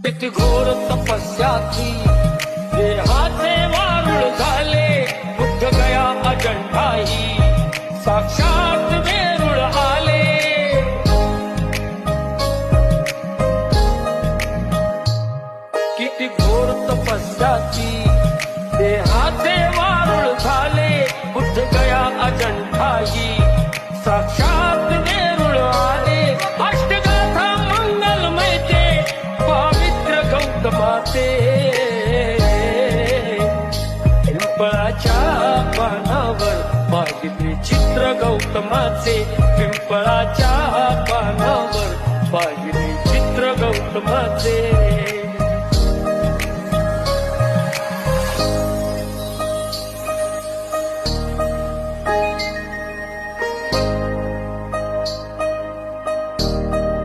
किती घोर तपस्याची देहाचे वारुळ झाले, बुद्ध गया अजंठाही साक्षात वेरूळ आले. किती घोर तपस्याची देहाचे वारुळ झाले, बुद्ध गया अजंठाही साक्षात वेरूळ आले. अष्टगाथा मंगलमय ते पवित्र गौतमाचे, पिंपळाच्या पानावर पाहिजे चित्र गौतमाचे, पिंपळाच्या पानावर पाहिजे चित्र गौतमाचे.